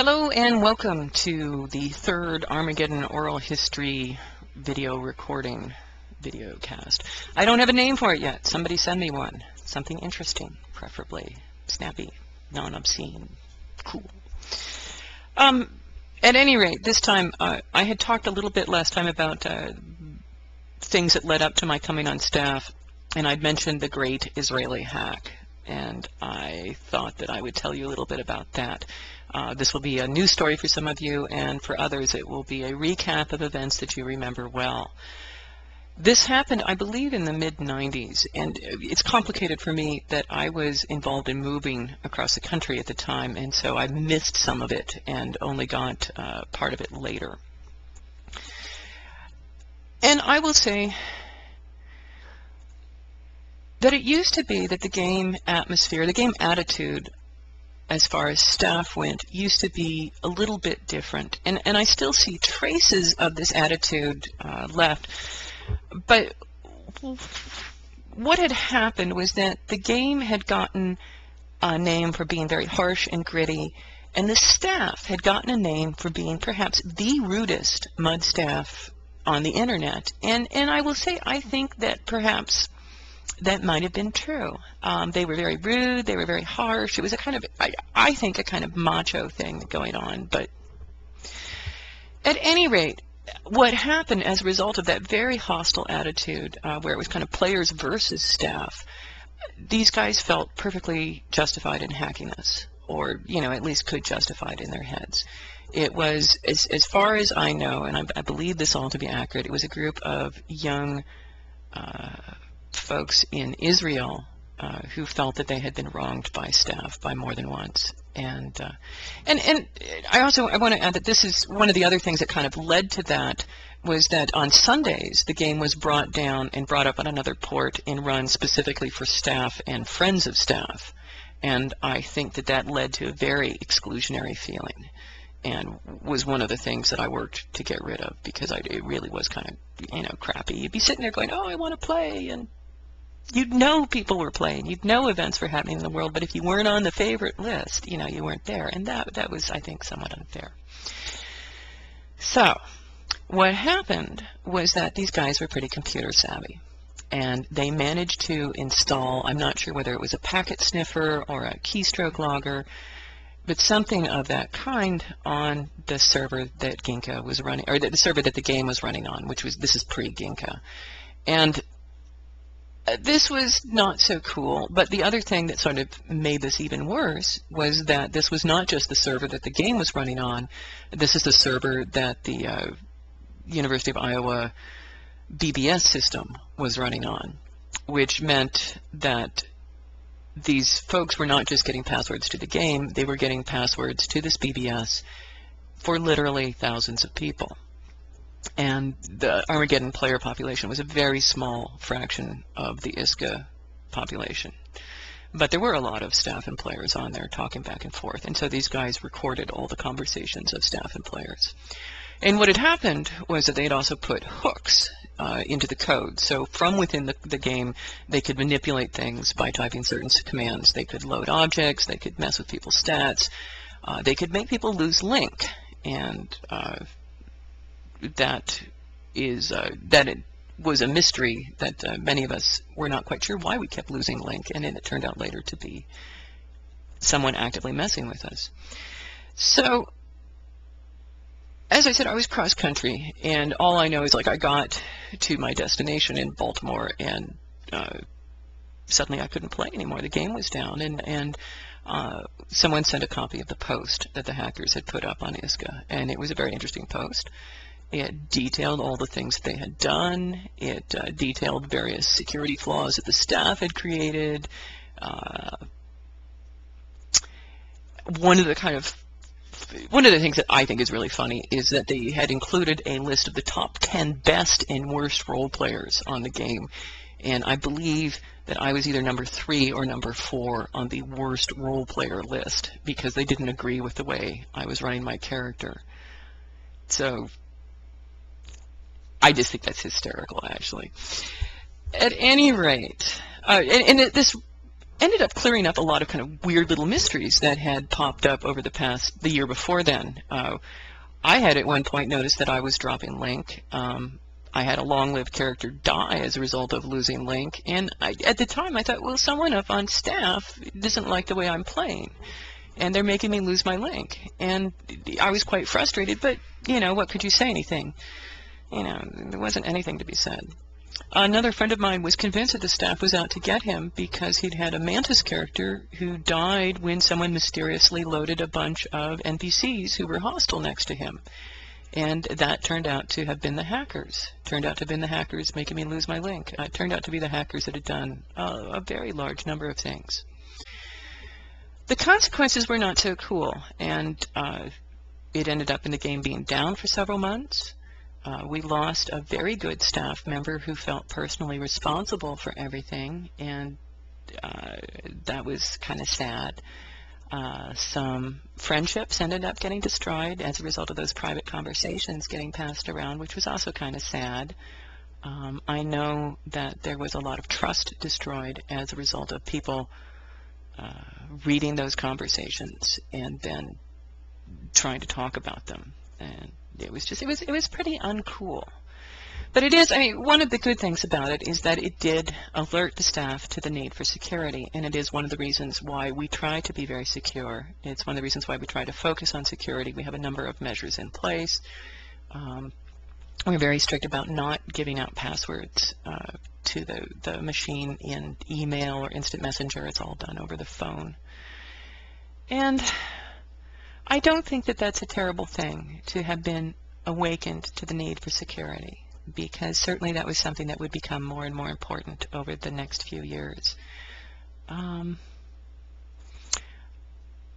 Hello and welcome to the third Armageddon oral history video recording videocast. I don't have a name for it yet. Somebody send me one. Something interesting, preferably snappy, non-obscene, cool. At any rate, this time I had talked a little bit last time about things that led up to my coming on staff, and I'd mentioned the great Israeli hack, and I thought that I would tell you a little bit about that. This will be a new story for some of you, and for others it will be a recap of events that you remember well. This happened, I believe, in the mid-90s, and it's complicated for me that I was involved in moving across the country at the time, and so I missed some of it and only got part of it later. And I will say that it used to be that the game atmosphere, the game attitude, as far as staff went, used to be a little bit different. And I still see traces of this attitude left. But what had happened was that the game had gotten a name for being very harsh and gritty, and the staff had gotten a name for being perhaps the rudest MUD staff on the internet. And I will say, I think that perhaps that might have been true. They were very rude, they were very harsh. It was a kind of, I think, a kind of macho thing going on. But at any rate, what happened as a result of that very hostile attitude, where it was kind of players versus staff, these guys felt perfectly justified in hacking us, or, you know, at least could justify it in their heads. It was, as far as I know, and I believe this all to be accurate, it was a group of young folks in Israel who felt that they had been wronged by staff by more than once. And I want to add that this is one of the other things that kind of led to that, was that on Sundays the game was brought down and brought up on another port and run specifically for staff and friends of staff. And I think that that led to a very exclusionary feeling, and was one of the things that I worked to get rid of, because it really was kind of, you know, crappy. You'd be sitting there going, oh, I want to play, and you'd know people were playing, you'd know events were happening in the world, but if you weren't on the favorite list, you know, you weren't there, and that was, I think, somewhat unfair. So what happened was that these guys were pretty computer savvy, and they managed to install, I'm not sure whether it was a packet sniffer or a keystroke logger, but something of that kind on the server that Ginka was running, or the server that the game was running on, which was, this is pre-Ginka. And this was not so cool, but the other thing that sort of made this even worse was that this was not just the server that the game was running on. This is the server that the University of Iowa BBS system was running on, which meant that these folks were not just getting passwords to the game, they were getting passwords to this BBS for literally thousands of people. And the Armageddon player population was a very small fraction of the ISCA population. But there were a lot of staff and players on there talking back and forth, and so these guys recorded all the conversations of staff and players. And what had happened was that they had also put hooks into the code. So from within the game, they could manipulate things by typing certain commands. They could load objects, they could mess with people's stats, they could make people lose link, and that it was a mystery that many of us were not quite sure why we kept losing link, and then it turned out later to be someone actively messing with us. So, as I said, I was cross-country, and all I know is, like, I got to my destination in Baltimore, and suddenly I couldn't play anymore. The game was down, and someone sent a copy of the post that the hackers had put up on ISCA, and it was a very interesting post. It detailed all the things that they had done. It detailed various security flaws that the staff had created. One of the things that I think is really funny is that they had included a list of the top 10 best and worst role players on the game. And I believe that I was either number 3 or number 4 on the worst role player list, because they didn't agree with the way I was running my character. So I just think that's hysterical, actually. At any rate, ended up clearing up a lot of kind of weird little mysteries that had popped up over the year before then. I had at one point noticed that I was dropping Link. I had a long-lived character die as a result of losing Link, and at the time I thought, well, someone up on staff doesn't like the way I'm playing, and they're making me lose my Link. And I was quite frustrated, but, you know, what could you say? Anything? You know, there wasn't anything to be said. Another friend of mine was convinced that the staff was out to get him because he'd had a Mantis character who died when someone mysteriously loaded a bunch of NPCs who were hostile next to him. And that turned out to have been the hackers. Turned out to have been the hackers making me lose my Link. Turned out to be the hackers that had done a very large number of things. The consequences were not so cool, and it ended up in the game being down for several months. We lost a very good staff member who felt personally responsible for everything, and that was kind of sad. Some friendships ended up getting destroyed as a result of those private conversations getting passed around, which was also kind of sad. I know that there was a lot of trust destroyed as a result of people reading those conversations and then trying to talk about them. And it was pretty uncool. But it is, I mean, one of the good things about it is that it did alert the staff to the need for security, and it is one of the reasons why we try to be very secure. It's one of the reasons why we try to focus on security. We have a number of measures in place. We're very strict about not giving out passwords to the machine in email or instant messenger. It's all done over the phone. And I don't think that that's a terrible thing, to have been awakened to the need for security, because certainly that was something that would become more and more important over the next few years.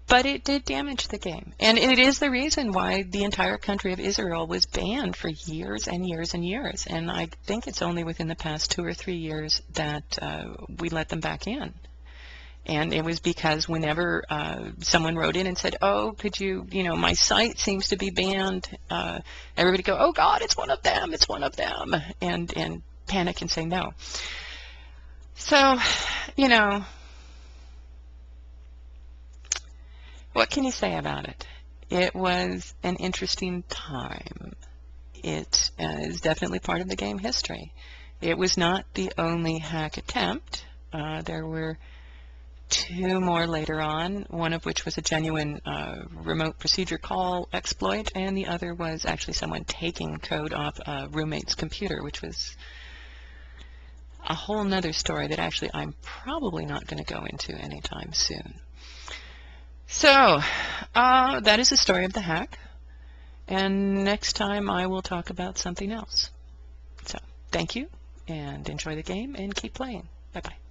But it did damage the game, and it is the reason why the entire country of Israel was banned for years and years and years, and I think it's only within the past 2 or 3 years that we let them back in. And it was because whenever someone wrote in and said, oh, could you, you know, my site seems to be banned, everybody go, oh God, it's one of them, it's one of them, and panic and say no. So, you know, what can you say about it? It was an interesting time. It is definitely part of the game history. It was not the only hack attempt. There were 2 more later on, one of which was a genuine remote procedure call exploit, and the other was actually someone taking code off a roommate's computer, which was a whole nother story that actually I'm probably not going to go into anytime soon. So, that is the story of the hack, and next time I will talk about something else. So, thank you, and enjoy the game, and keep playing. Bye-bye.